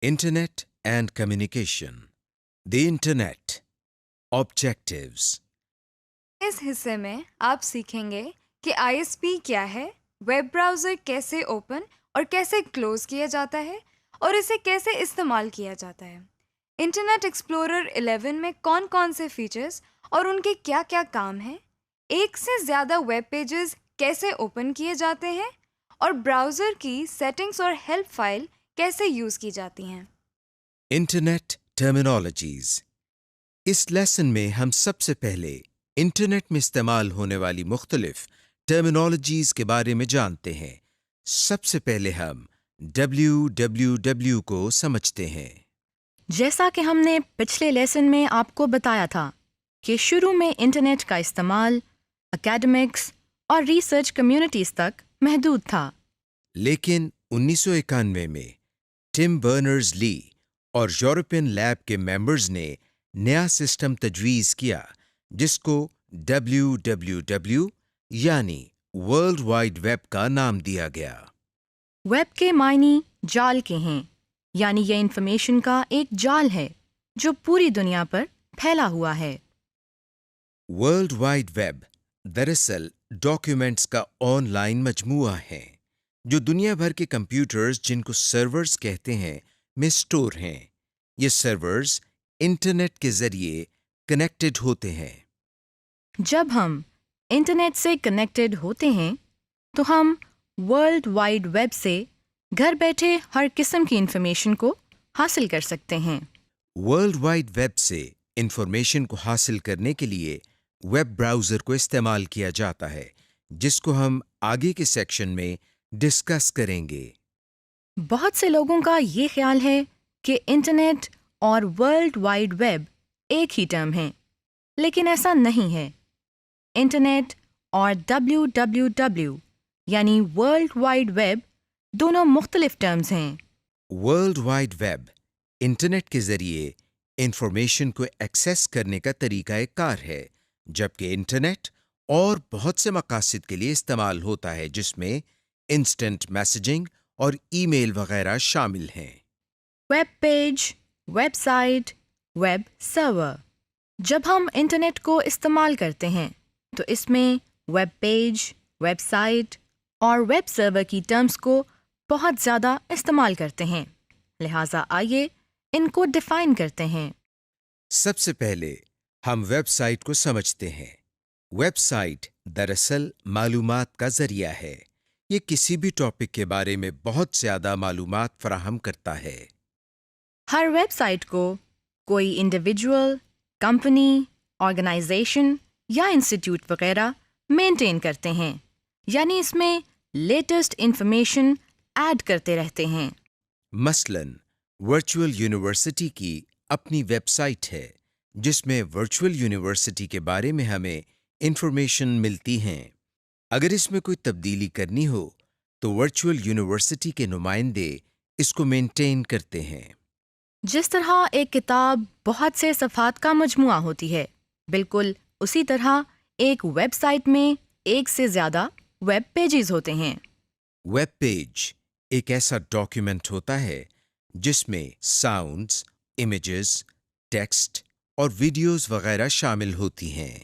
Internet and communication. The Internet. Objectives. اس حصے میں آپ سیکھیں گے کہ ISP کیا ہے، ویب براؤزر کیسے اوپن اور کیسے کلوز کیا جاتا ہے اور اسے کیسے استعمال کیا جاتا ہے۔ انٹرنیٹ ایکسپلورر 11 میں کون کون سے فیچرز اور ان کے کیا کیا کام ہیں، ایک سے زیادہ ویب پیجز کیسے اوپن کیے جاتے ہیں اور براؤزر کی سیٹنگز اور ہیلپ فائل کیسے یوز کی جاتی ہیں۔ Internet terminologies. اس لیسن میں ہم سب سے پہلے انٹرنیٹ میں استعمال ہونے والی مختلف ٹرمینالوجیز کے بارے میں جانتے ہیں۔ سب سے پہلے ہم www کو سمجھتے ہیں۔ جیسا کہ ہم نے پچھلے لیسن میں آپ کو بتایا تھا کہ شروع میں انٹرنیٹ کا استعمال اکیڈمکس اور ریسرچ کمیونٹیز تک محدود تھا، لیکن 1991 میں ٹم برنرز لی اور یورپین لیب کے ممبرز نے نیا سسٹم تجویز کیا جس کو www یعنی ورلڈ وائڈ ویب کا نام دیا گیا۔ ویب کے معنی جال کے ہیں، یعنی یہ انفارمیشن کا ایک جال ہے جو پوری دنیا پر پھیلا ہوا ہے۔ ورلڈ وائڈ ویب دراصل ڈاکیومنٹس کا آن لائن مجموعہ ہے جو دنیا بھر کے کمپیوٹرز جن کو سرورز کہتے ہیں میں اسٹور ہیں۔ یہ سرورز انٹرنیٹ کے ذریعے کنیکٹڈ ہوتے ہیں۔ جب ہم انٹرنیٹ سے کنیکٹڈ ہوتے ہیں تو ہم ورلڈ وائڈ ویب سے گھر بیٹھے ہر قسم کی انفارمیشن کو حاصل کر سکتے ہیں۔ ورلڈ وائڈ ویب سے انفارمیشن کو حاصل کرنے کے لیے ویب براؤزر کو استعمال کیا جاتا ہے جس کو ہم آگے کے سیکشن میں ڈسکس کریں گے۔ بہت سے لوگوں کا یہ خیال ہے کہ انٹرنیٹ اور ورلڈ وائڈ ویب ایک ہی ٹرم ہیں، لیکن ایسا نہیں ہے۔ انٹرنیٹ اور www یعنی ورلڈ وائڈ ویب دونوں مختلف ٹرمز ہیں۔ ورلڈ وائڈ ویب انٹرنیٹ کے ذریعے انفارمیشن کو ایکسیس کرنے کا طریقہ کار ہے، جبکہ انٹرنیٹ اور بہت سے مقاصد کے لیے استعمال ہوتا ہے جس میں انسٹنٹ میسیجنگ اور ای میل وغیرہ شامل ہیں۔ Web page, website, web server. جب ہم انٹرنیٹ کو استعمال کرتے ہیں تو اس میں ویب پیج، ویب سائٹ اور ویب سرور کی ٹرمز کو بہت زیادہ استعمال کرتے ہیں، لہٰذا آئیے ان کو ڈیفائن کرتے ہیں۔ سب سے پہلے ہم ویب سائٹ کو سمجھتے ہیں۔ ویب سائٹ دراصل معلومات کا ذریعہ ہے۔ یہ کسی بھی ٹاپک کے بارے میں بہت زیادہ معلومات فراہم کرتا ہے۔ ہر ویب سائٹ کو کوئی انڈیویجول، کمپنی، آرگنائزیشن یا انسٹیٹیوٹ وغیرہ مینٹین کرتے ہیں، یعنی اس میں لیٹسٹ انفارمیشن ایڈ کرتے رہتے ہیں۔ مثلاً ورچوئل یونیورسٹی کی اپنی ویب سائٹ ہے جس میں ورچوئل یونیورسٹی کے بارے میں ہمیں انفارمیشن ملتی ہیں۔ اگر اس میں کوئی تبدیلی کرنی ہو تو ورچوئل یونیورسٹی کے نمائندے اس کو مینٹین کرتے ہیں۔ جس طرح ایک کتاب بہت سے صفحات کا مجموعہ ہوتی ہے، بالکل اسی طرح ایک ویب سائٹ میں ایک سے زیادہ ویب پیجز ہوتے ہیں۔ ویب پیج ایک ایسا ڈاکیومنٹ ہوتا ہے جس میں ساؤنڈز، امیجز، ٹیکسٹ اور ویڈیوز وغیرہ شامل ہوتی ہیں۔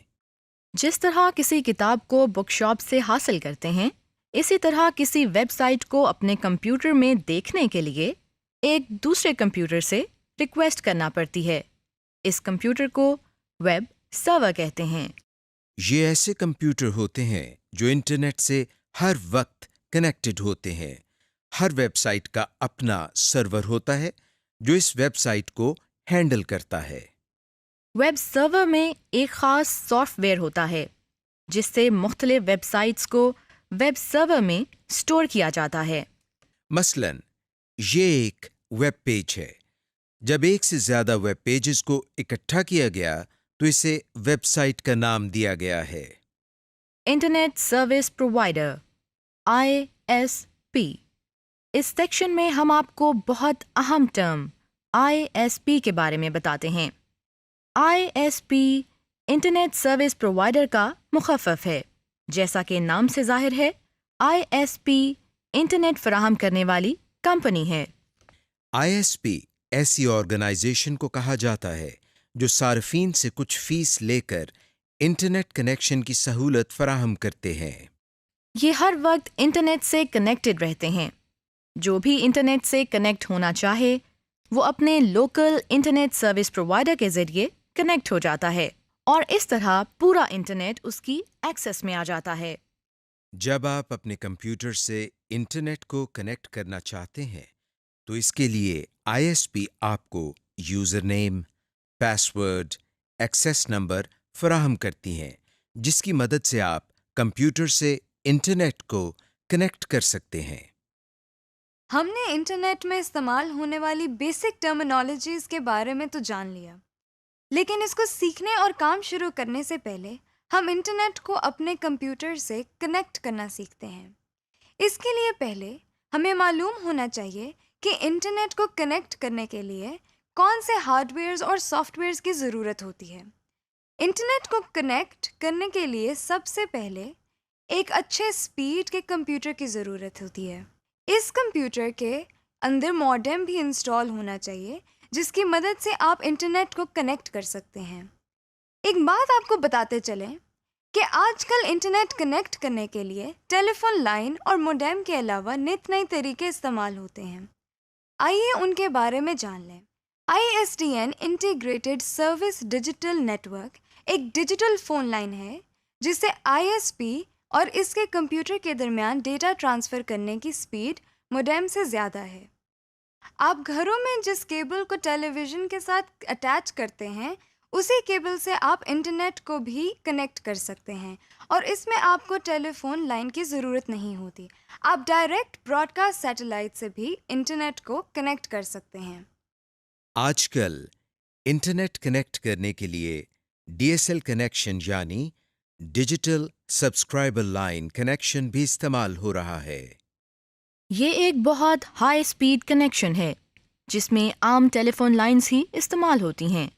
جس طرح کسی کتاب کو بک شاپ سے حاصل کرتے ہیں، اسی طرح کسی ویب سائٹ کو اپنے کمپیوٹر میں دیکھنے کے لیے ایک دوسرے کمپیوٹر سے ریکویسٹ کرنا پڑتی ہے۔ اس کمپیوٹر کو ویب سرور کہتے ہیں۔ یہ ایسے کمپیوٹر ہوتے ہیں جو انٹرنیٹ سے ہر وقت کنیکٹڈ ہوتے ہیں۔ ہر ویب سائٹ کا اپنا سرور ہوتا ہے جو اس ویب سائٹ کو ہینڈل کرتا ہے۔ ویب سرور میں ایک خاص سافٹ ویئر ہوتا ہے جس سے مختلف ویب سائٹس کو ویب سرور میں اسٹور کیا جاتا ہے۔ مثلاً یہ ایک ویب پیج ہے۔ جب ایک سے زیادہ ویب پیجز کو اکٹھا کیا گیا تو اسے ویب سائٹ کا نام دیا گیا ہے۔ Internet service provider ISP۔ اس سیکشن میں ہم آپ کو بہت اہم ٹرم ISP کے بارے میں بتاتے ہیں۔ ISP انٹرنیٹ سروس پرووائڈر کا مخفف ہے۔ جیسا کہ نام سے ظاہر ہے، ISP انٹرنیٹ فراہم کرنے والی کمپنی ہے۔ ISP ایسی آرگنائزیشن کو کہا جاتا ہے جو صارفین سے کچھ فیس لے کر انٹرنیٹ کنیکشن کی سہولت فراہم کرتے ہیں۔ یہ ہر وقت انٹرنیٹ سے کنیکٹڈ رہتے ہیں۔ جو بھی انٹرنیٹ سے کنیکٹ ہونا چاہے وہ اپنے لوکل انٹرنیٹ سروس پرووائڈر کے ذریعے کنیکٹ ہو جاتا ہے اور اس طرح پورا انٹرنیٹ اس کی ایکسس میں آ جاتا ہے۔ جب آپ اپنے کمپیوٹر سے انٹرنیٹ کو کنیکٹ کرنا چاہتے ہیں تو اس کے لیے آئی ایس پی آپ کو یوزر نیم، پاس ورڈ، ایکسیس نمبر فراہم کرتی ہیں جس کی مدد سے آپ کمپیوٹر سے انٹرنیٹ کو کنیکٹ کر سکتے ہیں۔ ہم نے انٹرنیٹ میں استعمال ہونے والی بیسک ٹرمینالوجیز کے بارے میں تو جان لیا، لیکن اس کو سیکھنے اور کام شروع کرنے سے پہلے ہم انٹرنیٹ کو اپنے کمپیوٹر سے کنیکٹ کرنا سیکھتے ہیں۔ اس کے لیے پہلے ہمیں معلوم ہونا چاہیے کہ انٹرنیٹ کو کنیکٹ کرنے کے لیے کون سے ہارڈ ویئرز اور سافٹ ویئرز کی ضرورت ہوتی ہے۔ انٹرنیٹ کو کنیکٹ کرنے کے لیے سب سے پہلے ایک اچھے سپیڈ کے کمپیوٹر کی ضرورت ہوتی ہے۔ اس کمپیوٹر کے اندر ماڈم بھی انسٹال ہونا چاہیے جس کی مدد سے آپ انٹرنیٹ کو کنیکٹ کر سکتے ہیں۔ ایک بات آپ کو بتاتے چلیں کہ آج کل انٹرنیٹ کنیکٹ کرنے کے لیے ٹیلی فون لائن اور موڈم کے علاوہ نت نئے طریقے استعمال ہوتے ہیں۔ آئیے ان کے بارے میں جان لیں۔ I S D N integrated service digital network ایک ڈیجیٹل فون لائن ہے جس سے آئی ایس پی اور اس کے کمپیوٹر کے درمیان ڈیٹا ٹرانسفر کرنے کی سپیڈ موڈم سے زیادہ ہے۔ آپ گھروں میں جس کیبل کو ٹیلی ویژن کے ساتھ اٹیچ کرتے ہیں اسی کیبل سے آپ انٹرنیٹ کو بھی کنیکٹ کر سکتے ہیں اور اس میں آپ کو ٹیلی فون لائن کی ضرورت نہیں ہوتی۔ آپ ڈائریکٹ براڈ کاسٹ سیٹلائٹ سے بھی انٹرنیٹ کو کنیکٹ کر سکتے ہیں۔ آج کل انٹرنیٹ کنیکٹ کرنے کے لیے ڈی ایس ایل کنیکشن یعنی ڈیجیٹل سبسکرائبر لائن کنیکشن بھی استعمال ہو رہا ہے۔ یہ ایک بہت ہائی سپیڈ کنیکشن ہے جس میں عام ٹیلی فون لائنز ہی استعمال ہوتی ہیں،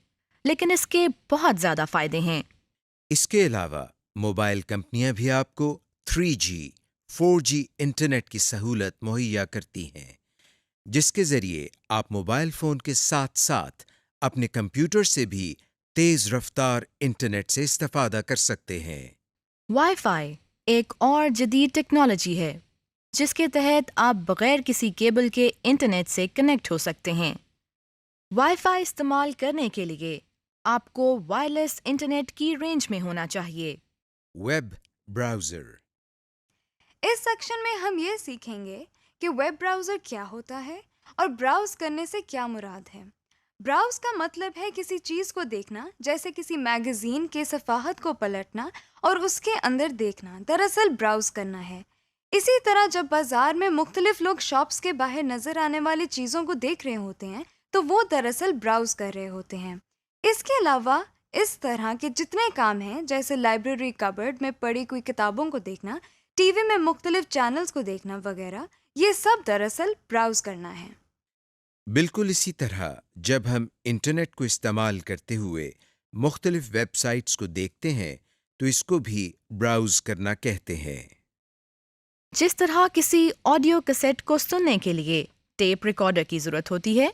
لیکن اس کے بہت زیادہ فائدے ہیں۔ اس کے علاوہ موبائل کمپنیاں بھی آپ کو 3G، 4G انٹرنیٹ کی سہولت مہیا کرتی ہیں جس کے ذریعے آپ موبائل فون کے ساتھ ساتھ اپنے کمپیوٹر سے بھی تیز رفتار انٹرنیٹ سے استفادہ کر سکتے ہیں۔ وائی فائی ایک اور جدید ٹیکنالوجی ہے جس کے تحت آپ بغیر کسی کیبل کے انٹرنیٹ سے کنیکٹ ہو سکتے ہیں۔ وائی فائی استعمال کرنے کے لیے آپ کو وائرلیس انٹرنیٹ کی رینج میں ہونا چاہیے۔ Web browser. اس سیکشن میں ہم یہ سیکھیں گے کہ ویب براؤزر کیا ہوتا ہے اور براؤز کرنے سے کیا مراد ہے۔ براؤز کا مطلب ہے کسی چیز کو دیکھنا، جیسے کسی میگزین کے صفحات کو پلٹنا اور اس کے اندر دیکھنا، دراصل براؤز کرنا ہے۔ اسی طرح جب بازار میں مختلف لوگ شاپس کے باہر نظر آنے والی چیزوں کو دیکھ رہے ہوتے ہیں تو وہ دراصل براؤز کر رہے ہوتے ہیں۔ اس کے علاوہ اس طرح کے جتنے کام ہیں جیسے لائبریری کبرڈ میں پڑی کوئی کتابوں کو دیکھنا، ٹی وی میں مختلف چینلز کو دیکھنا وغیرہ، یہ سب دراصل براؤز کرنا ہے۔ بالکل اسی طرح جب ہم انٹرنیٹ کو استعمال کرتے ہوئے مختلف ویب سائٹس کو دیکھتے ہیں تو اس کو بھی براؤز کرنا کہتے ہیں۔ جس طرح کسی آڈیو کیسٹ کو سننے کے لیے ٹیپ ریکارڈر کی ضرورت ہوتی ہے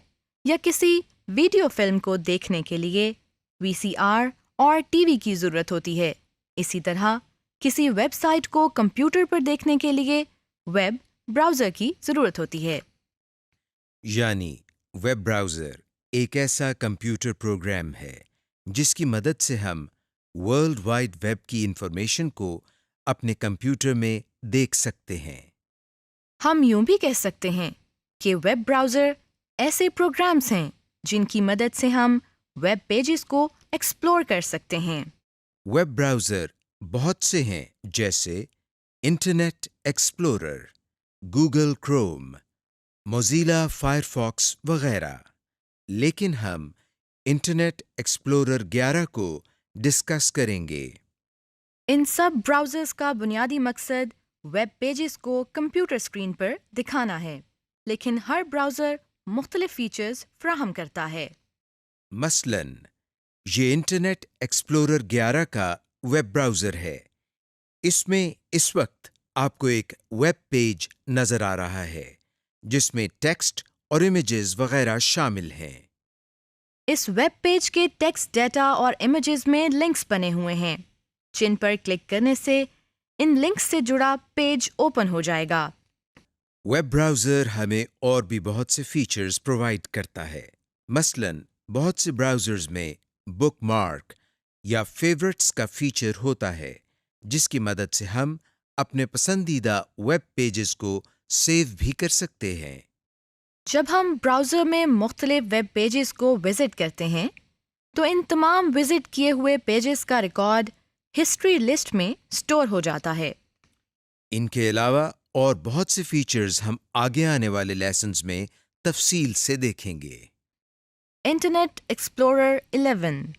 یا کسی ویڈیو فلم کو دیکھنے کے لیے وی سی آر اور ٹی وی کی ضرورت ہوتی ہے، اسی طرح کسی ویب سائٹ کو کمپیوٹر پر دیکھنے کے لیے ویب براؤزر کی ضرورت ہوتی ہے۔ یعنی ویب براؤزر ایک ایسا کمپیوٹر پروگرام ہے جس کی مدد سے ہم ورلڈ وائڈ ویب کی انفارمیشن کو اپنے کمپیوٹر میں دیکھ سکتے ہیں۔ ہم یوں بھی کہہ سکتے ہیں کہ ویب براؤزر ایسے پروگرامز ہیں جن کی مدد سے ہم ویب پیجز کو ایکسپلور کر سکتے ہیں۔ ویب براؤزر بہت سے ہیں جیسے Internet Explorer, Google Chrome, Mozilla Firefox وغیرہ، لیکن ہم انٹرنیٹ ایکسپلورر 11 کو ڈسکس کریں گے۔ ان سب براؤزرز کا بنیادی مقصد ویب پیجز کو کمپیوٹر اسکرین پر دکھانا ہے، لیکن ہر براؤزر مختلف فیچرز فراہم کرتا ہے۔ مثلاً یہ انٹرنیٹ ایکسپلورر 11 کا ویب براؤزر ہے۔ اس میں اس وقت آپ کو ایک ویب پیج نظر آ رہا ہے جس میں ٹیکسٹ اور امیجز وغیرہ شامل ہیں۔ اس ویب پیج کے ٹیکسٹ ڈیٹا اور امیجز میں لنکس بنے ہوئے ہیں جن پر کلک کرنے سے ان لنکس سے جڑا پیج اوپن ہو جائے گا۔ ویب براؤزر ہمیں اور بھی بہت سے فیچرز پرووائڈ کرتا ہے۔ مثلاً بہت سے براؤزرز میں بک مارک یا فیورٹس کا فیچر ہوتا ہے جس کی مدد سے ہم اپنے پسندیدہ ویب پیجز کو سیو بھی کر سکتے ہیں۔ جب ہم براؤزر میں مختلف ویب پیجز کو وزٹ کرتے ہیں تو ان تمام وزٹ کیے ہوئے پیجز کا ریکارڈ ہسٹری لسٹ میں سٹور ہو جاتا ہے۔ ان کے علاوہ اور بہت سے فیچرز ہم آگے آنے والے لیسنز میں تفصیل سے دیکھیں گے۔ Internet explorer 11۔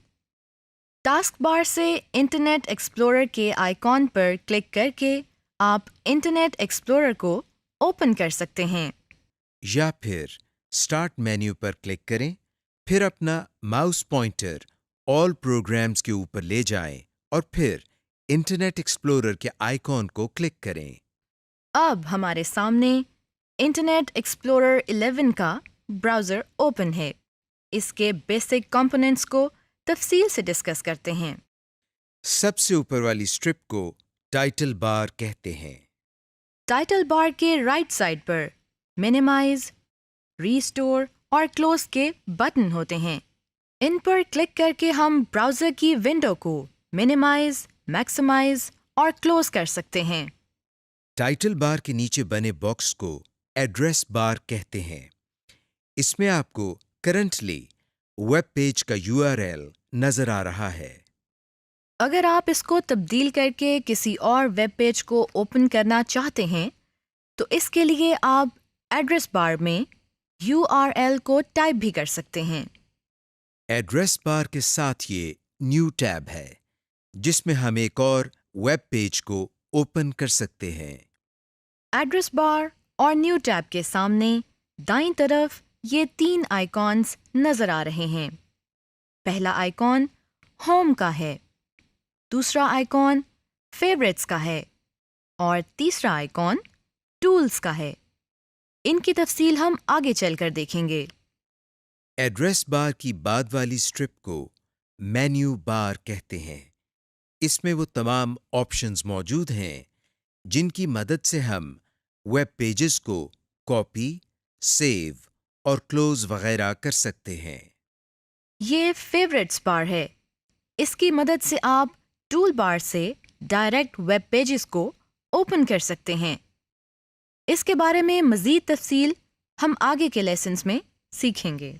ٹاسک بار سے انٹرنیٹ ایکسپلورر کے آئیکن پر کلک کر کے آپ انٹرنیٹ ایکسپلورر کو اوپن کر سکتے ہیں۔ یا پھر اسٹارٹ مینیو پر کلک کریں، پھر اپنا ماؤس پوائنٹر آل پروگرامز کے اوپر لے جائیں اور پھر انٹرنیٹ ایکسپلورر کے آئیکن کو کلک کریں۔ اب ہمارے سامنے انٹرنیٹ ایکسپلورر 11 کا براؤزر اوپن ہے۔ اس کے بیسک کمپوننٹس کو تفصیل سے ڈسکس کرتے ہیں۔ سب سے اوپر والی اسٹرپ کو ٹائٹل بار کہتے ہیں۔ ٹائٹل بار کے رائٹ سائڈ پر منیمائز، ریسٹور اور کلوز کے بٹن ہوتے ہیں۔ ان پر کلک کر کے ہم براؤزر کی ونڈو کو منیمائز، میکسیمائز اور کلوز کر سکتے ہیں۔ ٹائٹل بار کے نیچے بنے باکس کو ایڈریس بار کہتے ہیں۔ اس میں آپ کو کرنٹلی ویب پیج کا URL نظر آ رہا ہے۔ اگر آپ اس کو تبدیل کر کے کسی اور ویب پیج کو اوپن کرنا چاہتے ہیں تو اس کے لیے آپ ایڈریس بار میں URL کو ٹائپ بھی کر سکتے ہیں۔ ایڈریس بار کے ساتھ یہ نیو ٹیب ہے جس میں ہم ایک اور ویب پیج کو اوپن کر سکتے ہیں۔ ایڈریس بار اور نیو ٹیب کے سامنے دائیں طرف یہ 3 آئیکونز نظر آ رہے ہیں۔ پہلا آئیکن ہوم کا ہے، دوسرا آئیکن فیورٹس کا ہے اور تیسرا آئیکن ٹولز کا ہے۔ ان کی تفصیل ہم آگے چل کر دیکھیں گے۔ ایڈریس بار کی بعد والی اسٹرپ کو مینیو بار کہتے ہیں۔ اس میں وہ تمام آپشنز موجود ہیں جن کی مدد سے ہم ویب پیجز کو کاپی، سیو اور کلوز وغیرہ کر سکتے ہیں۔ یہ فیورٹس بار ہے۔ اس کی مدد سے آپ ٹول بار سے ڈائریکٹ ویب پیجز کو اوپن کر سکتے ہیں۔ اس کے بارے میں مزید تفصیل ہم آگے کے لیسنز میں سیکھیں گے۔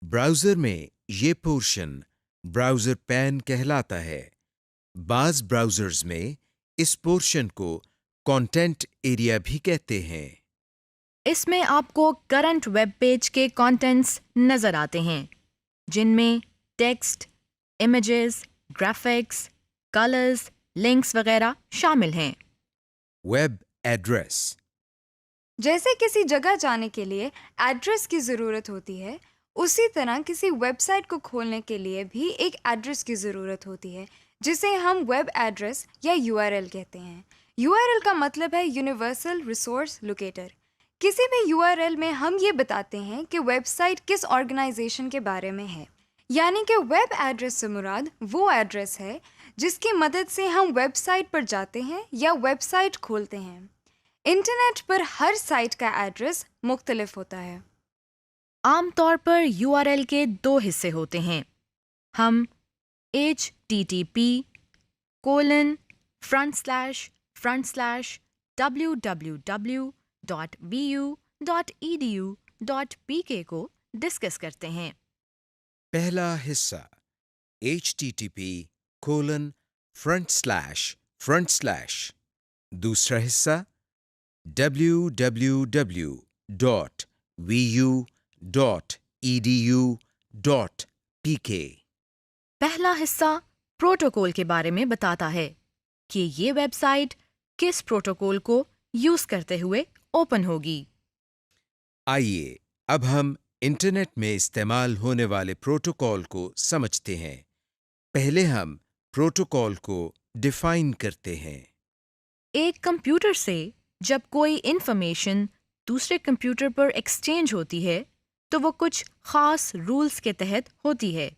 براؤزر میں یہ پورشن براؤزر پین کہلاتا ہے۔ بعض براؤزرز میں اس پورشن کو کانٹینٹ ایریا بھی کہتے ہیں۔ اس میں آپ کو کرنٹ ویب پیج کے کانٹینٹس نظر آتے ہیں جن میں text, images, graphics, colours, links وغیرہ شامل ہیں۔ ویب ایڈریس جیسے کسی جگہ جانے کے لیے ایڈریس کی ضرورت ہوتی ہے، اسی طرح کسی ویب سائٹ کو کھولنے کے لیے بھی ایک ایڈریس کی ضرورت ہوتی ہے جسے ہم ویب ایڈریس یا URL کہتے ہیں۔ URL کا مطلب ہے یونیورسل ریسورس لوکیٹر۔ کسی بھی URL میں ہم یہ بتاتے ہیں کہ ویب سائٹ کس آرگنائزیشن کے بارے میں ہے، یعنی کہ ویب ایڈریس سے مراد وہ ایڈریس ہے جس کی مدد سے ہم ویب سائٹ پر جاتے ہیں یا ویب سائٹ کھولتے ہیں۔ انٹرنیٹ پر ہر سائٹ کا ایڈریس مختلف ہوتا ہے۔ عام طور پر URL کے 2 حصے ہوتے ہیں۔ ہم http://www.vu.edu.pk کو ڈسکس کرتے ہیں۔ پہلا حصہ http:// دوسرا حصہ www.vu.edu.pk۔ پہلا حصہ پروٹوکول کے بارے میں بتاتا ہے کہ یہ ویب سائٹ کس پروٹوکول کو یوز کرتے ہوئے اوپن ہوگی۔ آئیے اب ہم انٹرنیٹ میں استعمال ہونے والے پروٹوکول کو سمجھتے ہیں۔ پہلے ہم پروٹوکول کو ڈیفائن کرتے ہیں۔ ایک کمپیوٹر سے جب کوئی انفارمیشن دوسرے کمپیوٹر پر ایکسچینج ہوتی ہے تو وہ کچھ خاص رولز کے تحت ہوتی ہے۔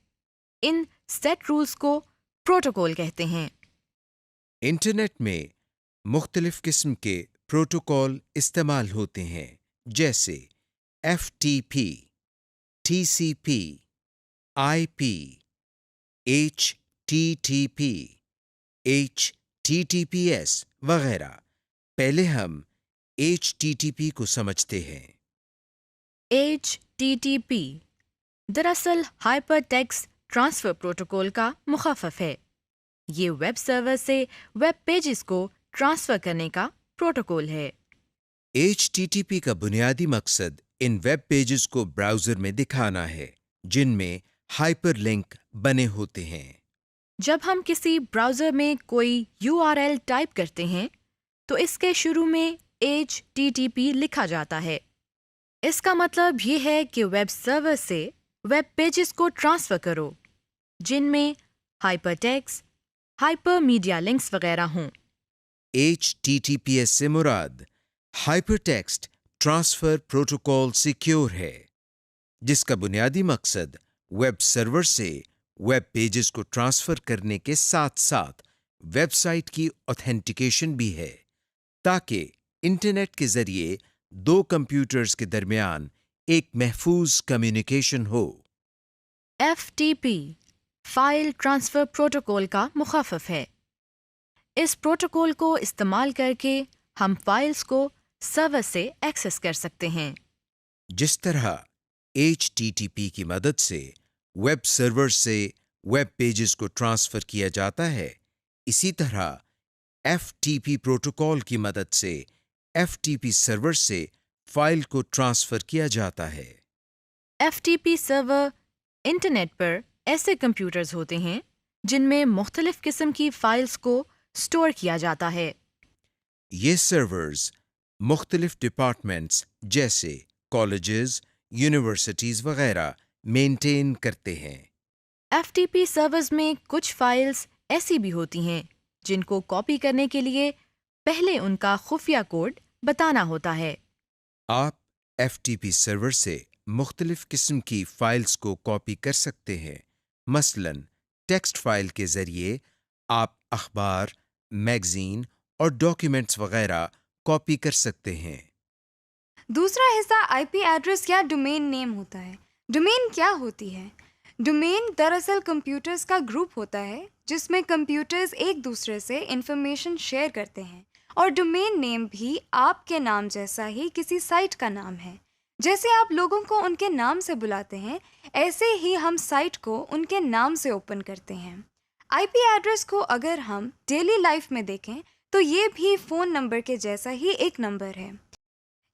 ان سیٹ رولز کو پروٹوکول کہتے ہیں۔ انٹرنیٹ میں مختلف قسم کے پروٹوکول استعمال ہوتے ہیں، جیسے F T P, T C P, I P, H T P, H T P S وغیرہ۔ پہلے ہم ایچ ٹی پی کو سمجھتے ہیں۔ HTTP دراصل ہائپر ٹیکسٹ ٹرانسفر پروٹوکول کا مخفف ہے۔ یہ ویب سرور سے ویب پیجز کو ٹرانسفر کرنے کا پروٹوکول ہے۔ ایچ ٹی پی کا بنیادی مقصد ان ویب پیجز کو براؤزر میں دکھانا ہے جن میں ہائپر لنک بنے ہوتے ہیں۔ جب ہم کسی براؤزر میں کوئی URL ٹائپ کرتے ہیں تو اس کے شروع میں HTTP لکھا جاتا ہے۔ اس کا مطلب یہ ہے کہ ویب سرور سے ویب پیجز کو ٹرانسفر کرو جن میں hypertext, hypermedia links وغیرہ ہوں۔ ایچ ٹی پی ایس سے مراد hypertext transfer protocol secure ہے، جس کا بنیادی مقصد ویب سرور سے ویب پیجز کو ٹرانسفر کرنے کے ساتھ ساتھ ویب سائٹ کی اوتھینٹیکیشن بھی ہے، تاکہ انٹرنیٹ کے ذریعے دو کمپیوٹرز کے درمیان ایک محفوظ کمیونیکیشن ہو۔ FTP فائل ٹرانسفر پروٹوکول کا مخفف ہے۔ اس پروٹوکول کو استعمال کر کے ہم فائلز کو سرور سے ایکسس کر سکتے ہیں۔ جس طرح ایچ ٹی پی کی مدد سے ویب سرور سے ویب پیجز کو ٹرانسفر کیا جاتا ہے، اسی طرح ایف ٹی پی پروٹوکول کی مدد سے ایف ٹی پی سرور سے فائل کو ٹرانسفر کیا جاتا ہے۔ FTP سرور انٹرنیٹ پر ایسے کمپیوٹرز ہوتے ہیں جن میں مختلف قسم کی فائلز کو سٹور کیا جاتا ہے۔ یہ سرورز مختلف ڈپارٹمنٹس جیسے کالجز، یونیورسٹیز وغیرہ مینٹین کرتے ہیں۔ FTP سرورز میں کچھ فائلز ایسی بھی ہوتی ہیں جن کو کاپی کرنے کے لیے پہلے ان کا خفیہ کوڈ بتانا ہوتا ہے۔ آپ ایف ٹی پی سرور سے مختلف قسم کی فائلز کو کاپی کر سکتے ہیں، مثلاً ٹیکسٹ فائل کے ذریعے آپ اخبار، میگزین اور ڈاکیومنٹس وغیرہ کاپی کر سکتے ہیں۔ دوسرا حصہ آئی پی ایڈریس یا ڈومین نیم ہوتا ہے۔ ڈومین کیا ہوتی ہے؟ ڈومین دراصل کمپیوٹرز کا گروپ ہوتا ہے جس میں کمپیوٹرز ایک دوسرے سے انفارمیشن شیئر کرتے ہیں، اور ڈومین نیم بھی آپ کے نام جیسا ہی کسی سائٹ کا نام ہے۔ جیسے آپ لوگوں کو ان کے نام سے بلاتے ہیں، ایسے ہی ہم سائٹ کو ان کے نام سے اوپن کرتے ہیں۔ آئی پی ایڈریس کو اگر ہم ڈیلی لائف میں دیکھیں تو یہ بھی فون نمبر کے جیسا ہی ایک نمبر ہے۔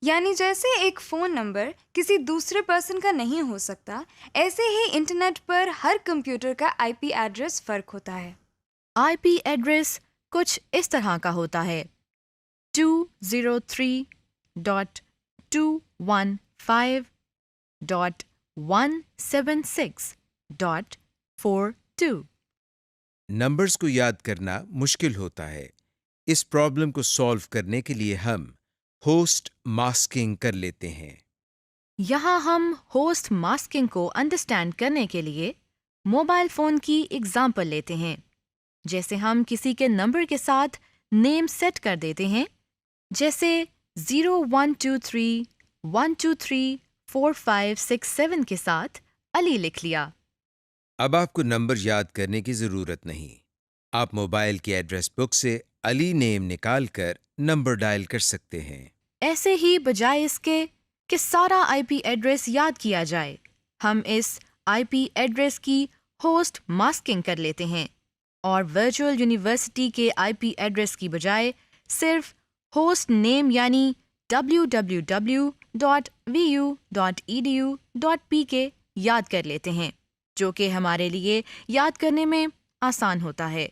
یعنی جیسے ایک فون نمبر کسی دوسرے پرسن کا نہیں ہو سکتا، ایسے ہی انٹرنیٹ پر ہر کمپیوٹر کا آئی پی ایڈریس فرق ہوتا ہے۔ آئی پی ایڈریس کچھ اس طرح کا ہوتا ہے: 203.215.176.42۔ نمبرز کو یاد کرنا مشکل ہوتا ہے۔ اس پرابلم کو سالو کرنے کے لیے ہم ہوسٹ ماسکنگ کر لیتے ہیں۔ یہاں ہم ہوسٹ ماسکنگ کو انڈرسٹینڈ کرنے کے لیے موبائل فون کی اگزامپل لیتے ہیں۔ جیسے ہم کسی کے نمبر کے ساتھ نیم سیٹ کر دیتے ہیں، جیسے 0123-123-4567 کے ساتھ علی لکھ لیا۔ اب آپ کو نمبر یاد کرنے کی ضرورت نہیں۔ آپ موبائل کی ایڈریس بک سے علی نیم نکال کر نمبر ڈائل کر سکتے ہیں۔ ایسے ہی بجائے اس کے کہ سارا آئی پی ایڈریس یاد کیا جائے، ہم اس آئی پی ایڈریس کی ہوسٹ ماسکنگ کر لیتے ہیں اور ورچوئل یونیورسٹی کے آئی پی ایڈریس کی بجائے صرف ہوسٹ نیم یعنی www.vu.edu.pk یاد کر لیتے ہیں، جو کہ ہمارے لیے یاد کرنے میں آسان ہوتا ہے۔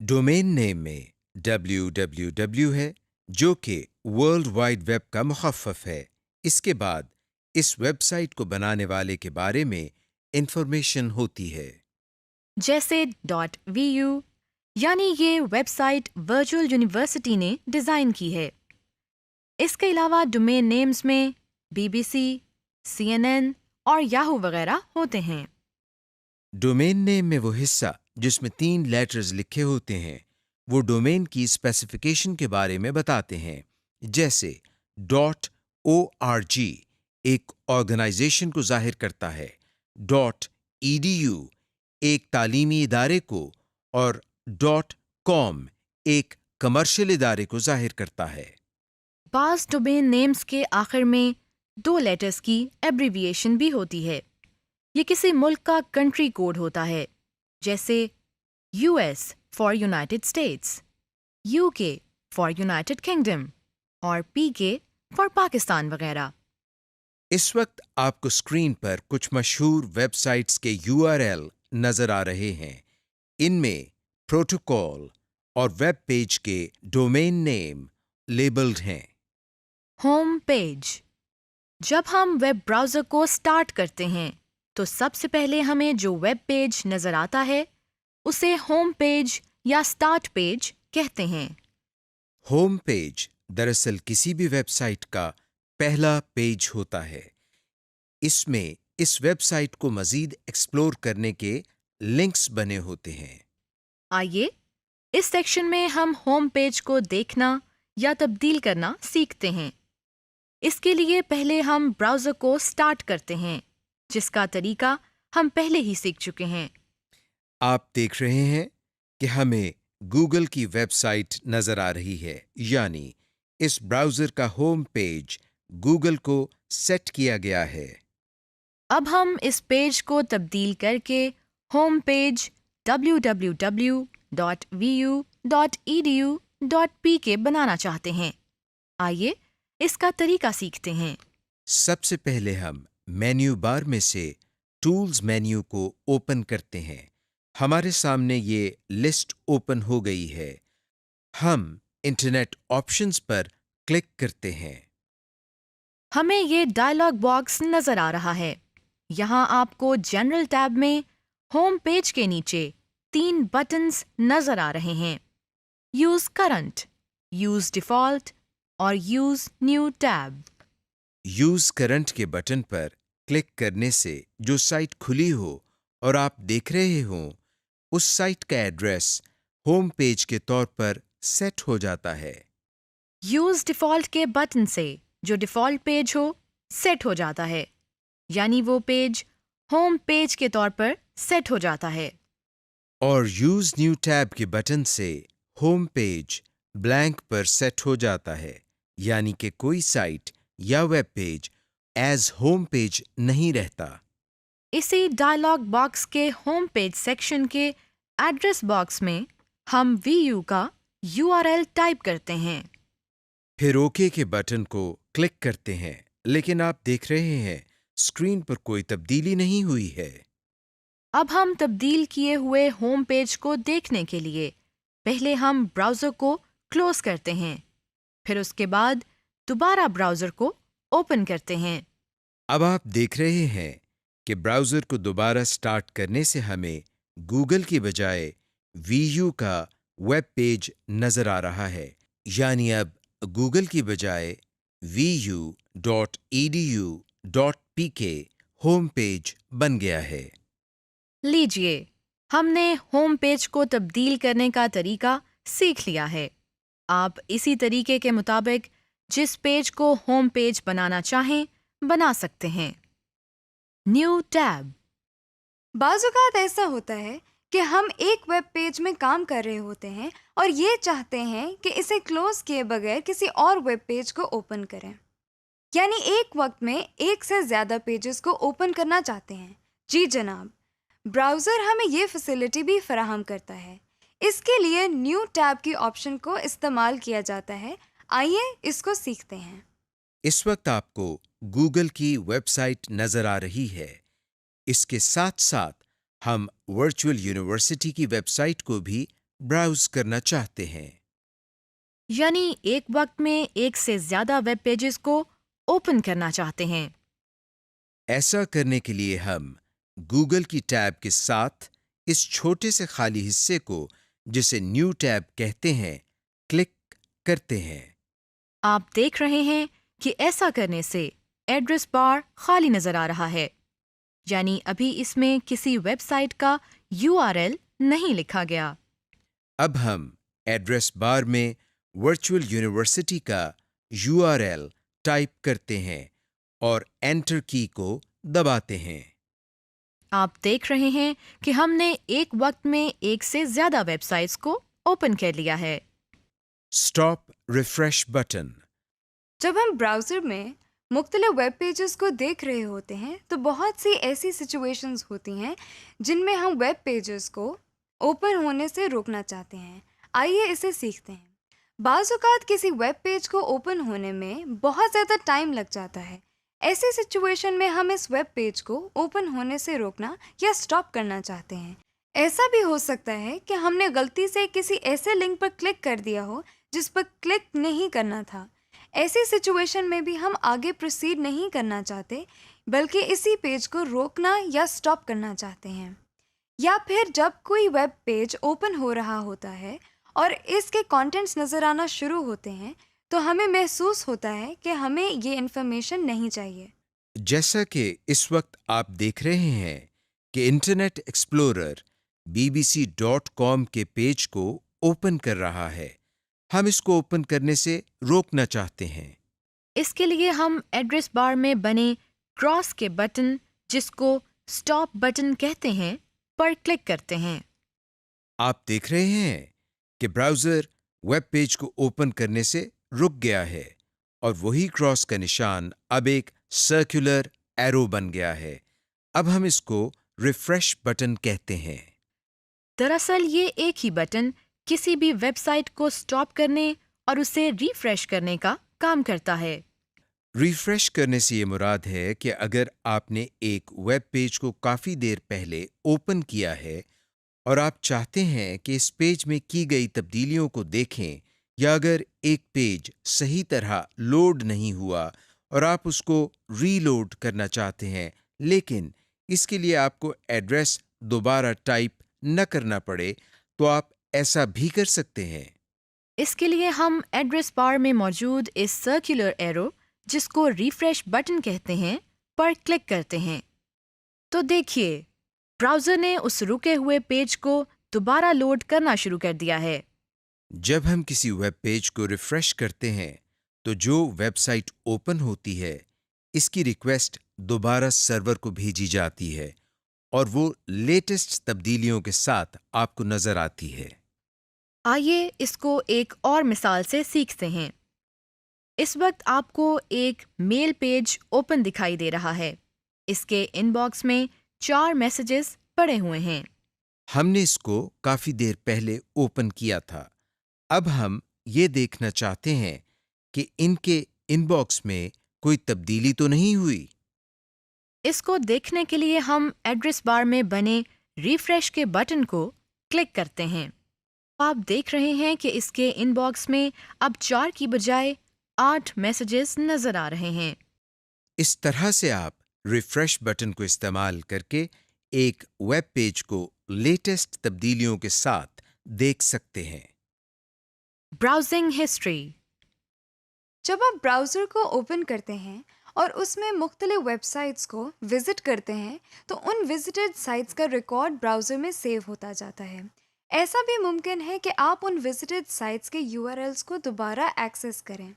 ڈومین نیم میں www ہے، جو کہ ورلڈ وائڈ ویب کا مخفف ہے۔ اس کے بعد اس ویب سائٹ کو بنانے والے کے بارے میں انفارمیشن ہوتی ہے۔ جیسے .vu یعنی یہ ویب سائٹ ورچوئل یونیورسٹی نے ڈیزائن کی ہے۔ اس کے علاوہ ڈومین نیمز میں BBC, CNN اور یاہو وغیرہ ہوتے ہیں۔ ڈومین نیم میں وہ حصہ جس میں 3 لیٹرز لکھے ہوتے ہیں وہ ڈومین کی اسپیسیفیکیشن کے بارے میں بتاتے ہیں، جیسے .org ایک آرگنائزیشن کو ظاہر کرتا ہے، .edu ایک تعلیمی ادارے کو اور .com ایک کمرشل ادارے کو ظاہر کرتا ہے۔ بعض ڈومین نیمز کے آخر میں 2 لیٹرز کی ایبریویشن بھی ہوتی ہے۔ یہ کسی ملک کا کنٹری کوڈ ہوتا ہے، جیسے US for United States, UK for United kingdom اور PK فار پاکستان وغیرہ۔ اس وقت آپ کو اسکرین پر کچھ مشہور ویب سائٹس کے URL نظر آ رہے ہیں۔ ان میں پروٹوکول اور ویب پیج کے ڈومین نیم لیبلڈ ہیں۔ Home page. جب ہم ویب براؤزر کو سٹارٹ کرتے ہیں تو سب سے پہلے ہمیں جو ویب پیج نظر آتا ہے اسے ہوم پیج یا سٹارٹ پیج کہتے ہیں۔ ہوم پیج دراصل کسی بھی ویب سائٹ کا پہلا پیج ہوتا ہے۔ اس میں اس ویب سائٹ کو مزید ایکسپلور کرنے کے لنکس بنے ہوتے ہیں۔ آئیے اس سیکشن میں ہم ہوم پیج کو دیکھنا یا تبدیل کرنا سیکھتے ہیں۔ اس کے لیے پہلے ہم براؤزر کو سٹارٹ کرتے ہیں، جس کا طریقہ ہم پہلے ہی سیکھ چکے ہیں۔ آپ دیکھ رہے ہیں کہ ہمیں گوگل کی ویب سائٹ نظر آ رہی ہے، یعنی اس براؤزر کا ہوم پیج گوگل کو سیٹ کیا گیا ہے۔ اب ہم اس پیج کو تبدیل کر کے ہوم پیج www.vu.edu.pk بنانا چاہتے ہیں۔ آئیے اس کا طریقہ سیکھتے ہیں۔ سب سے پہلے ہم مینیو بار میں سے ٹولز مینیو کو اوپن کرتے ہیں۔ ہمارے سامنے یہ لسٹ اوپن ہو گئی ہے۔ ہم انٹرنیٹ آپشنز پر کلک کرتے ہیں۔ ہمیں یہ ڈائلاگ باکس نظر آ رہا ہے۔ یہاں آپ کو جنرل ٹیب میں ہوم پیج کے نیچے 3 بٹنز نظر آ رہے ہیں: یوز کرنٹ، یوز ڈیفالٹ اور use new tab. Use current کے بٹن پر کلک کرنے سے جو سائٹ کھلی ہو اور آپ دیکھ رہے ہوں اس سائٹ کا ایڈریس ہوم پیج کے طور پر سیٹ ہو جاتا ہے۔ یوز ڈیفالٹ کے بٹن سے جو ڈیفالٹ پیج ہو سیٹ ہو جاتا ہے، یعنی وہ پیج ہوم پیج کے طور پر سیٹ ہو جاتا ہے۔ اور یوز نیو ٹیب کے بٹن سے ہوم پیج بلینک پر سیٹ ہو جاتا ہے، یعنی کہ کوئی سائٹ یا web page as home page نہیں رہتا۔ اسی ڈائلاگ باکس کے ہوم پیج سیکشن کے ایڈریس باکس میں ہم VU کا URL ٹائپ کرتے ہیں۔ پھر اوکے کے بٹن کو کلک کرتے ہیں، لیکن آپ دیکھ رہے ہیں اسکرین پر کوئی تبدیلی نہیں ہوئی ہے۔ اب ہم تبدیل کیے ہوئے ہوم پیج کو دیکھنے کے لیے پہلے ہم براؤزر کو کلوز کرتے ہیں، پھر اس کے بعد دوبارہ براؤزر کو اوپن کرتے ہیں۔ اب آپ دیکھ رہے ہیں کہ براؤزر کو دوبارہ سٹارٹ کرنے سے ہمیں گوگل کی بجائے VU کا ویب پیج نظر آ رہا ہے، یعنی اب گوگل کی بجائے vu.edu.pk ہوم پیج بن گیا ہے۔ لیجئے ہم نے ہوم پیج کو تبدیل کرنے کا طریقہ سیکھ لیا ہے۔ آپ اسی طریقے کے مطابق جس پیج کو ہوم پیج بنانا چاہیں بنا سکتے ہیں۔ New tab. بعض اوقات ایسا ہوتا ہے کہ ہم ایک ویب پیج میں کام کر رہے ہوتے ہیں اور یہ چاہتے ہیں کہ اسے کلوز کیے بغیر کسی اور ویب پیج کو اوپن کریں، یعنی ایک وقت میں ایک سے زیادہ پیجز کو اوپن کرنا چاہتے ہیں۔ جی جناب، براؤزر ہمیں یہ فیسلٹی بھی فراہم کرتا ہے۔ اس کے لیے نیو ٹیب کی آپشن کو استعمال کیا جاتا ہے۔ آئیے اس کو سیکھتے ہیں۔ اس وقت آپ کو گوگل کی ویب سائٹ نظر آ رہی ہے۔ اس کے ساتھ ساتھ ہم ورچوئل یونیورسٹی کی ویب سائٹ کو بھی براؤز کرنا چاہتے ہیں۔ یعنی ایک وقت میں ایک سے زیادہ ویب پیجز کو اوپن کرنا چاہتے ہیں۔ ایسا کرنے کے لیے ہم گوگل کی ٹیب کے ساتھ اس چھوٹے سے خالی حصے کو جسے نیو ٹیب کہتے ہیں کلک کرتے ہیں۔ آپ دیکھ رہے ہیں کہ ایسا کرنے سے ایڈریس بار خالی نظر آ رہا ہے، یعنی ابھی اس میں کسی ویب سائٹ کا URL نہیں لکھا گیا۔ اب ہم ایڈریس بار میں ورچوئل یونیورسٹی کا URL ٹائپ کرتے ہیں اور انٹر کی کو دباتے ہیں۔ آپ دیکھ رہے ہیں کہ ہم نے ایک وقت میں ایک سے زیادہ ویب سائٹس کو اوپن کر لیا ہے۔ Stop refresh button. جب ہم براؤزر میں مختلف ویب پیجز کو دیکھ رہے ہوتے ہیں تو بہت سی ایسی سچویشنز ہوتی ہیں جن میں ہم ویب پیجز کو اوپن ہونے سے روکنا چاہتے ہیں۔ آئیے اسے سیکھتے ہیں۔ بعض اوقات کسی ویب پیج کو اوپن ہونے میں بہت زیادہ ٹائم لگ جاتا ہے۔ ایسی سچویشن میں ہم اس ویب پیج کو اوپن ہونے سے روکنا یا سٹاپ کرنا چاہتے ہیں۔ ایسا بھی ہو سکتا ہے کہ ہم نے غلطی سے کسی ایسے لنک پر کلک کر دیا ہو جس پر کلک نہیں کرنا تھا۔ ایسی سچویشن میں بھی ہم آگے پروسیڈ نہیں کرنا چاہتے بلکہ اسی پیج کو روکنا یا سٹاپ کرنا چاہتے ہیں۔ یا پھر جب کوئی ویب پیج اوپن ہو رہا ہوتا ہے اور اس کے کانٹینٹس نظر آنا شروع ہوتے ہیں تو ہمیں محسوس ہوتا ہے کہ ہمیں یہ انفارمیشن نہیں چاہیے۔ جیسا کہ اس وقت آپ دیکھ رہے ہیں کہ انٹرنیٹ ایکسپلورر BBC.com کے پیج کو اوپن کر رہا ہے، ہم اس کو اوپن کرنے سے روکنا چاہتے ہیں۔ اس کے لیے ہم ایڈریس بار میں بنے کراس کے بٹن، جس کو سٹاپ بٹن کہتے ہیں، پر کلک کرتے ہیں۔ آپ دیکھ رہے ہیں کہ براؤزر ویب پیج کو اوپن کرنے سے رک گیا ہے اور وہی کراس کا نشان اب ایک سرکولر ایرو بن گیا ہے۔ اب ہم اس کو ریفریش بٹن کہتے ہیں۔ دراصل یہ ایک ہی بٹن کسی بھی ویب سائٹ کو سٹاپ کرنے اور اسے ریفریش کرنے کا کام کرتا ہے۔ ریفریش کرنے سے یہ مراد ہے کہ اگر آپ نے ایک ویب پیج کو کافی دیر پہلے اوپن کیا ہے اور آپ چاہتے ہیں کہ اس پیج میں کی گئی تبدیلیوں کو دیکھیں، یا اگر ایک پیج صحیح طرح لوڈ نہیں ہوا اور آپ اس کو ری لوڈ کرنا چاہتے ہیں لیکن اس کے لیے آپ کو ایڈریس دوبارہ ٹائپ نہ کرنا پڑے، تو آپ ایسا بھی کر سکتے ہیں۔ اس کے لیے ہم ایڈریس بار میں موجود اس سرکولر ایرو، جس کو ریفریش بٹن کہتے ہیں، پر کلک کرتے ہیں۔ تو دیکھیے، براؤزر نے اس رکے ہوئے پیج کو دوبارہ لوڈ کرنا شروع کر دیا ہے۔ جب ہم کسی ویب پیج کو ریفریش کرتے ہیں تو جو ویب سائٹ اوپن ہوتی ہے اس کی ریکویسٹ دوبارہ سرور کو بھیجی جاتی ہے اور وہ لیٹسٹ تبدیلیوں کے ساتھ آپ کو نظر آتی ہے۔ آئیے اس کو ایک اور مثال سے سیکھتے ہیں۔ اس وقت آپ کو ایک میل پیج اوپن دکھائی دے رہا ہے۔ اس کے ان باکس میں 4 میسیجز پڑے ہوئے ہیں۔ ہم نے اس کو کافی دیر پہلے اوپن کیا تھا۔ اب ہم یہ دیکھنا چاہتے ہیں کہ ان کے ان باکس میں کوئی تبدیلی تو نہیں ہوئی۔ اس کو دیکھنے کے لیے ہم ایڈریس بار میں بنے ریفریش کے بٹن کو کلک کرتے ہیں۔ آپ دیکھ رہے ہیں کہ اس کے ان باکس میں اب 4 کی بجائے 8 میسیجز نظر آ رہے ہیں۔ اس طرح سے آپ ریفریش بٹن کو استعمال کر کے ایک ویب پیج کو لیٹسٹ تبدیلیوں کے ساتھ دیکھ سکتے ہیں۔ Browsing history. جب آپ براؤزر کو اوپن کرتے ہیں اور اس میں مختلف ویب سائٹس کو وزٹ کرتے ہیں تو ان وزٹڈ سائٹس کا ریکارڈ براؤزر میں سیو ہوتا جاتا ہے۔ ایسا بھی ممکن ہے کہ آپ ان وزٹڈ سائٹس کے URLs کو دوبارہ ایکسس کریں۔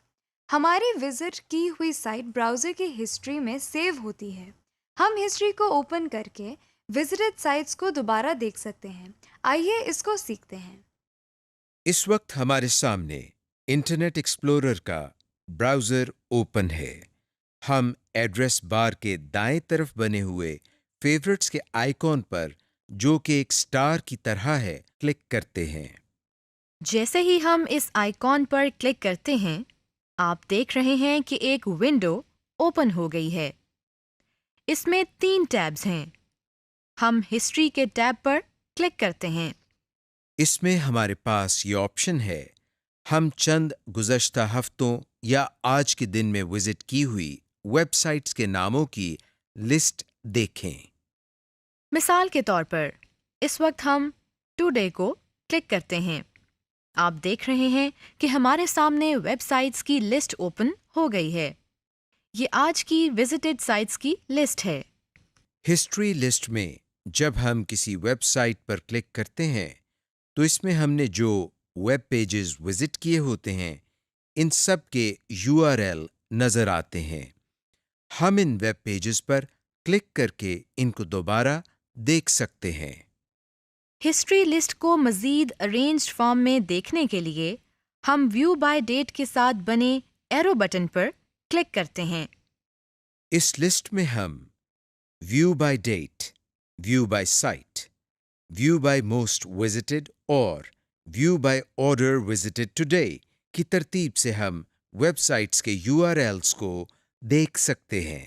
ہماری وزٹ کی ہوئی سائٹ براؤزر کی ہسٹری میں سیو ہوتی ہے۔ ہم ہسٹری کو اوپن کر کے وزٹڈ سائٹس کو دوبارہ دیکھ سکتے ہیں۔ آئیے اس کو سیکھتے ہیں۔ اس وقت ہمارے سامنے انٹرنیٹ ایکسپلورر کا براؤزر اوپن ہے۔ ہم ایڈریس بار کے دائیں طرف بنے ہوئے فیورٹس کے آئیکن پر، جو کہ ایک سٹار کی طرح ہے، کلک کرتے ہیں۔ جیسے ہی ہم اس آئیکن پر کلک کرتے ہیں، آپ دیکھ رہے ہیں کہ ایک ونڈو اوپن ہو گئی ہے۔ اس میں 3 ٹیبز ہیں۔ ہم ہسٹری کے ٹیب پر کلک کرتے ہیں۔ اس میں ہمارے پاس یہ آپشن ہے، ہم چند گزشتہ ہفتوں یا آج کے دن میں وزٹ کی ہوئی ویب سائٹس کے ناموں کی لسٹ دیکھیں۔ مثال کے طور پر، اس وقت ہم ٹوڈے کو کلک کرتے ہیں۔ آپ دیکھ رہے ہیں کہ ہمارے سامنے ویب سائٹس کی لسٹ اوپن ہو گئی ہے۔ یہ آج کی وزٹڈ سائٹس کی لسٹ ہے۔ ہسٹری لسٹ میں جب ہم کسی ویب سائٹ پر کلک کرتے ہیں تو اس میں ہم نے جو ویب پیجز وزٹ کیے ہوتے ہیں ان سب کے URL نظر آتے ہیں۔ ہم in web pages per click کر کے ان کو دوبارہ دیکھ سکتے ہیں۔ ہسٹری لسٹ کو مزید ارینجڈ فارم میں دیکھنے کے لیے ہم ویو بائی ڈیٹ کے ساتھ بنے ایرو بٹن پر کلک کرتے ہیں۔ اس لسٹ میں ہم view by date, view by site, view by most visited اور view by order visited today کی ترتیب سے ہم ویب سائٹس کے URLs کو دیکھ سکتے ہیں۔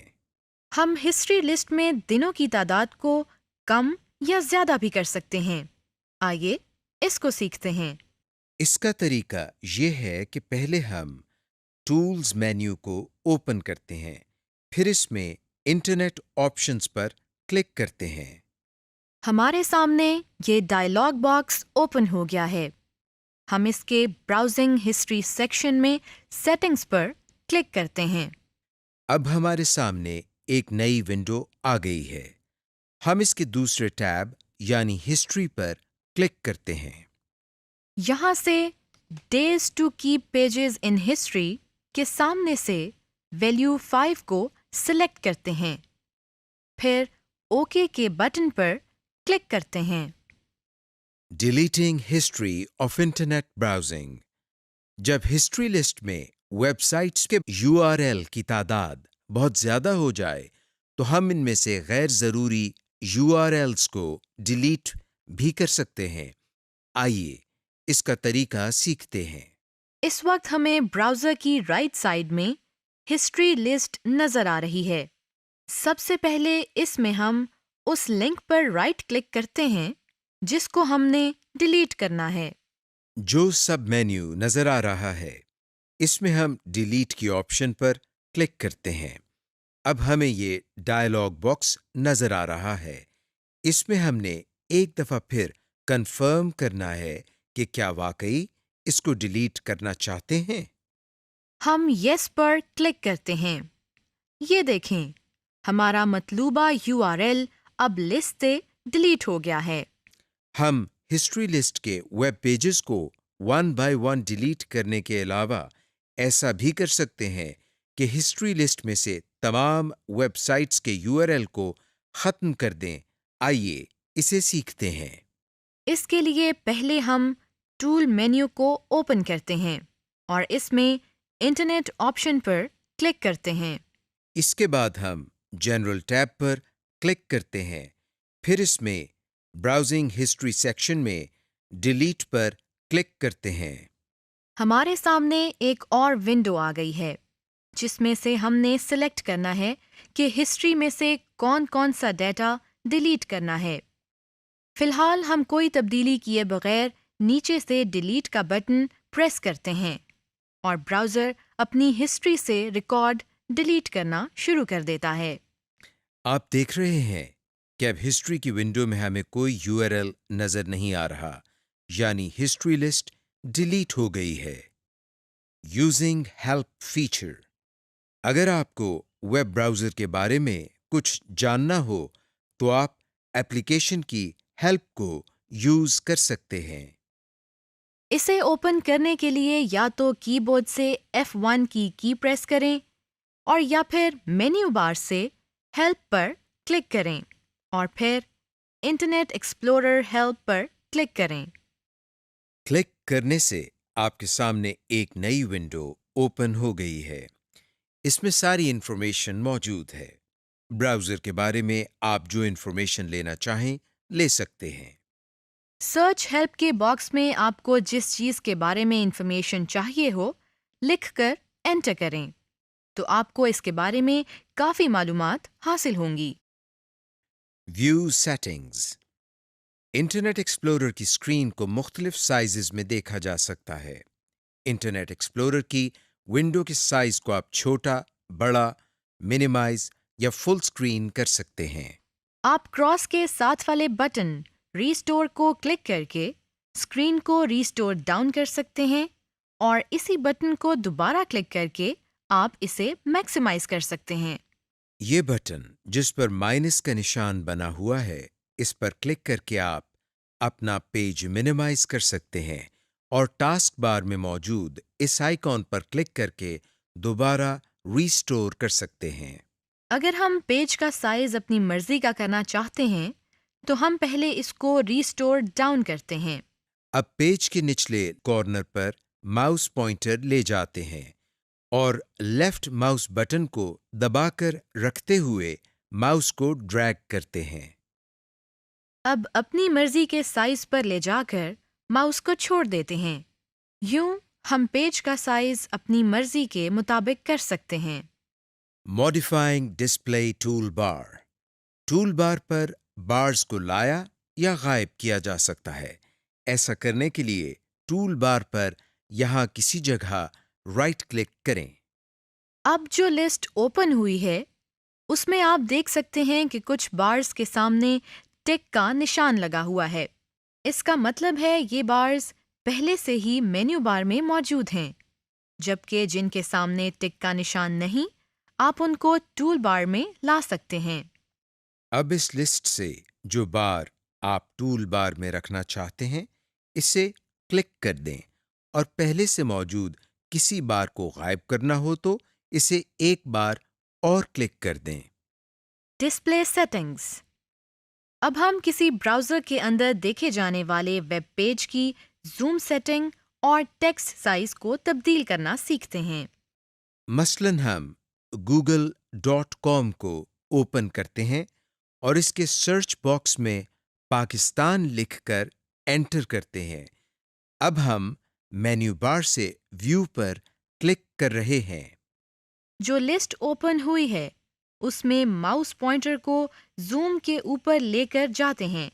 ہم ہسٹری لسٹ میں دنوں کی تعداد کو کم یا زیادہ بھی کر سکتے ہیں۔ آئیے اس کو سیکھتے ہیں۔ اس کا طریقہ یہ ہے کہ پہلے ہم ٹولز مینیو کو اوپن کرتے ہیں، پھر اس میں انٹرنیٹ آپشنز پر کلک کرتے ہیں۔ ہمارے سامنے یہ ڈائلاگ باکس اوپن ہو گیا ہے۔ ہم اس کے براؤزنگ ہسٹری سیکشن میں سیٹنگز پر کلک کرتے ہیں۔ اب ہمارے سامنے ایک نئی ونڈو آ گئی ہے۔ ہم اس کے دوسرے ٹیب یعنی ہسٹری پر کلک کرتے ہیں۔ یہاں سے days to keep pages in history کے سامنے سے ویلیو 5 کو سلیکٹ کرتے ہیں، پھر اوکے کے بٹن پر کلک کرتے ہیں۔ Deleting history of internet browsing. جب ہسٹری لسٹ میں ویب سائٹس کے URL کی تعداد بہت زیادہ ہو جائے تو ہم ان میں سے غیر ضروری URLs کو ڈیلیٹ بھی کر سکتے ہیں۔ آئیے اس کا طریقہ سیکھتے ہیں۔ اس وقت ہمیں براؤزر کی رائٹ سائڈ میں ہسٹری لسٹ نظر آ رہی ہے۔ سب سے پہلے اس میں ہم اس لنک پر رائٹ کلک کرتے ہیں جس کو ہم نے ڈیلیٹ کرنا ہے۔ جو سب مینیو نظر آ رہا ہے اس میں ہم ڈیلیٹ کی آپشن پر کلک کرتے ہیں۔ اب ہمیں یہ ڈائلاگ باکس نظر آ رہا ہے۔ اس میں ہم نے ایک دفعہ پھر کنفرم کرنا ہے کہ کیا واقعی اس کو ڈیلیٹ کرنا چاہتے ہیں۔ ہم یس پر کلک کرتے ہیں۔ یہ دیکھیں، ہمارا مطلوبہ URL اب لسٹ سے ڈیلیٹ ہو گیا ہے۔ ہم ہسٹری لسٹ کے ویب پیجز کو 1 بائی 1 ڈیلیٹ کرنے کے علاوہ ایسا بھی کر سکتے ہیں کہ ہسٹری لسٹ میں سے تمام ویب سائٹس کے URL کو ختم کر دیں۔ آئیے اسے سیکھتے ہیں۔ اس کے لیے پہلے ہم ٹول مینیو کو اوپن کرتے ہیں اور اس میں انٹرنیٹ آپشن پر کلک کرتے ہیں۔ اس کے بعد ہم جنرل ٹیب پر کلک کرتے ہیں، پھر اس میں براؤزنگ ہسٹری سیکشن میں ڈیلیٹ پر کلک کرتے ہیں۔ ہمارے سامنے ایک اور ونڈو آ گئی ہے جس میں سے ہم نے سلیکٹ کرنا ہے کہ ہسٹری میں سے کون کون سا ڈیٹا ڈیلیٹ کرنا ہے۔ فی الحال ہم کوئی تبدیلی کیے بغیر نیچے سے ڈیلیٹ کا بٹن پریس کرتے ہیں اور براؤزر اپنی ہسٹری سے ریکارڈ ڈیلیٹ کرنا شروع کر دیتا ہے۔ آپ دیکھ رہے ہیں کہ اب ہسٹری کی ونڈو میں ہمیں کوئی URL نظر نہیں آ رہا، یعنی ہسٹری لسٹ ڈیلیٹ ہو گئی ہے۔ Using help feature. اگر آپ کو ویب براؤزر کے بارے میں کچھ جاننا ہو تو آپ ایپلیکیشن کی ہیلپ کو یوز کر سکتے ہیں۔ اسے اوپن کرنے کے لیے یا تو کی بورڈ سے F1 کی پریس کریں اور یا پھر مینیو بار سے ہیلپ پر کلک کریں اور پھر انٹرنیٹ ایکسپلورر ہیلپ پر کلک کریں۔ کلک کرنے سے آپ کے سامنے ایک نئی ونڈو اوپن ہو گئی ہے۔ اس میں ساری انفارمیشن موجود ہے۔ براؤزر کے بارے میں آپ جو انفارمیشن لینا چاہیں لے سکتے ہیں۔ سرچ ہیلپ کے باکس میں آپ کو جس چیز کے بارے میں انفارمیشن چاہیے ہو لکھ کر انٹر کریں تو آپ کو اس کے بارے میں کافی معلومات حاصل ہوں گی۔ View settings. انٹرنیٹ ایکسپلورر کی اسکرین کو مختلف سائزز میں دیکھا جا سکتا ہے۔ انٹرنیٹ ایکسپلورر کی ونڈو کے سائز کو آپ چھوٹا، بڑا، منیمائز یا فل اسکرین کر سکتے ہیں۔ آپ کراس کے ساتھ والے بٹن ریسٹور کو کلک کر کے اسکرین کو ریسٹور ڈاؤن کر سکتے ہیں اور اسی بٹن کو دوبارہ کلک کر کے آپ اسے میکسیمائز کر سکتے ہیں۔ یہ بٹن جس پر مائنس کا نشان بنا ہوا ہے، اس پر کلک کر کے آپ اپنا پیج منیمائز کر سکتے ہیں اور ٹاسک بار میں موجود اس آئیکن پر کلک کر کے دوبارہ ریسٹور کر سکتے ہیں۔ اگر ہم پیج کا سائز اپنی مرضی کا کرنا چاہتے ہیں تو ہم پہلے اس کو ریسٹور ڈاؤن کرتے ہیں۔ اب پیج کے نچلے کارنر پر ماؤس پوائنٹر لے جاتے ہیں اور لیفٹ ماؤس بٹن کو دبا کر رکھتے ہوئے ماؤس کو ڈریگ کرتے ہیں۔ اب اپنی مرضی کے سائز پر لے جا کر ماؤس کو چھوڑ دیتے ہیں۔ یوں ہم پیج کا سائز اپنی مرضی کے مطابق کر سکتے ہیں۔ ماڈیفائنگ ڈسپلے ٹول بار پر بارز کو لایا یا غائب کیا جا سکتا ہے۔ ایسا کرنے کے لیے ٹول بار پر یہاں کسی جگہ رائٹ کلک کریں۔ اب جو لسٹ اوپن ہوئی ہے اس میں آپ دیکھ سکتے ہیں کہ کچھ بارز کے سامنے ٹک کا نشان لگا ہوا ہے۔ اس کا مطلب ہے یہ بارز پہلے سے ہی مینیو بار میں موجود ہیں، جبکہ جن کے سامنے ٹک کا نشان نہیں، آپ ان کو ٹول بار میں لا سکتے ہیں۔ اب اس لسٹ سے جو بار آپ ٹول بار میں رکھنا چاہتے ہیں اسے کلک کر دیں، اور پہلے سے موجود کسی بار کو غائب کرنا ہو تو اسے ایک بار اور کلک کر دیں۔ Display settings. اب ہم کسی براؤزر کے اندر دیکھے جانے والے ویب پیج کی زوم سیٹنگ اور ٹیکسٹ سائز کو تبدیل کرنا سیکھتے ہیں۔ مثلاً ہم google.com کو اوپن کرتے ہیں اور اس کے سرچ باکس میں پاکستان لکھ کر انٹر کرتے ہیں۔ اب ہم مینیو بار سے ویو پر کلک کر رہے ہیں۔ جو لسٹ اوپن ہوئی ہے اس میں ماؤس پوائنٹر کو زوم کے اوپر لے کر جاتے ہیں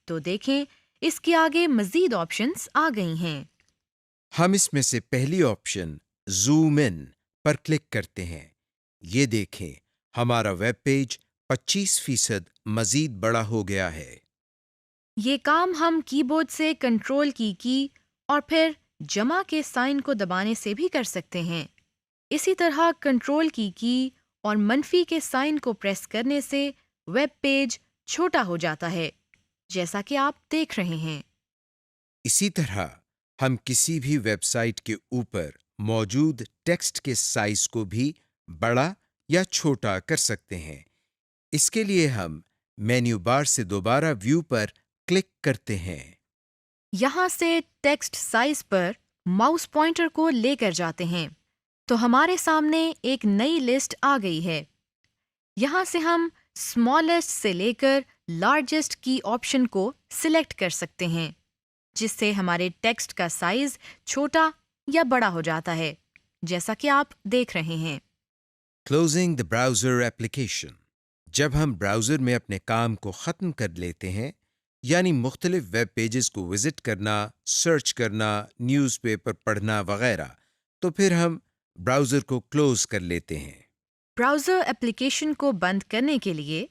تو دیکھیں اس کے آگے مزید آپشنز آ گئی ہیں۔ ہم اس میں سے پہلی option zoom in per click کرتے ہیں۔ یہ دیکھیں ہمارا ویب پیج 25% مزید بڑا ہو گیا ہے۔ یہ کام ہم کی بورڈ سے کنٹرول کی اور پھر جمع کے سائن کو دبانے سے بھی کر سکتے ہیں۔ اسی طرح کنٹرول کی اور منفی کے سائن کو پریس کرنے سے ویب پیج چھوٹا ہو جاتا ہے، جیسا کہ آپ دیکھ رہے ہیں۔ اسی طرح ہم کسی بھی ویب سائٹ کے اوپر موجود ٹیکسٹ کے سائز کو بھی بڑا یا چھوٹا کر سکتے ہیں۔ اس کے لیے ہم مینیو بار سے دوبارہ ویو پر کلک کرتے ہیں۔ یہاں سے ٹیکسٹ سائز پر ماؤس پوائنٹر کو لے کر جاتے ہیں تو ہمارے سامنے ایک نئی لسٹ آ گئی ہے۔ یہاں سے ہم اسمالسٹ سے لے کر لارجسٹ کی آپشن کو سلیکٹ کر سکتے ہیں، جس سے ہمارے ٹیکسٹ کا سائز چھوٹا یا بڑا ہو جاتا ہے، جیسا کہ آپ دیکھ رہے ہیں۔ Closing the browser application. جب ہم براؤزر میں اپنے کام کو ختم کر لیتے ہیں، یعنی مختلف ویب پیجز کو وزٹ کرنا، سرچ کرنا، نیوز پیپر پڑھنا وغیرہ، تو پھر ہم براؤزر کو کلوز کر لیتے ہیں۔ براؤزر ایپلیکیشن کو بند کرنے کے لیے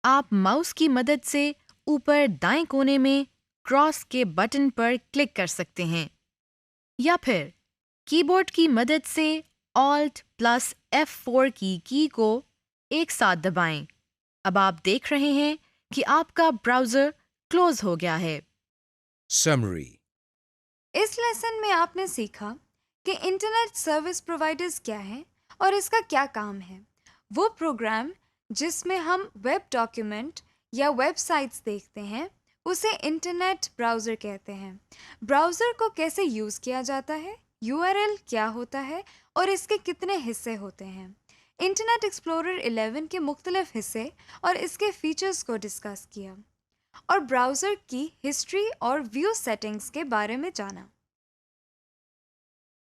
آپ ماؤس کی مدد سے اوپر دائیں کونے میں کراس کے بٹن پر کلک کر سکتے ہیں، یا پھر کی بورڈ کی مدد سے Alt+F4 کی کو ایک ساتھ دبائیں۔ اب آپ دیکھ رہے ہیں کہ آپ کا براؤزر کلوز ہو گیا ہے۔ سمری۔ اس لیسن میں آپ نے سیکھا کہ انٹرنیٹ سروس پرووائڈرز کیا ہیں اور اس کا کیا کام ہے۔ وہ پروگرام جس میں ہم ویب ڈاکیومنٹ یا ویب سائٹس دیکھتے ہیں اسے انٹرنیٹ براؤزر کہتے ہیں۔ براؤزر کو کیسے یوز کیا جاتا ہے، URL کیا ہوتا ہے اور اس کے کتنے حصے ہوتے ہیں۔ انٹرنیٹ ایکسپلورر 11 کے مختلف حصے اور اس کے فیچرز کو ڈسکس کیا، اور براؤزر کی ہسٹری اور ویو سیٹنگز کے بارے میں جانا۔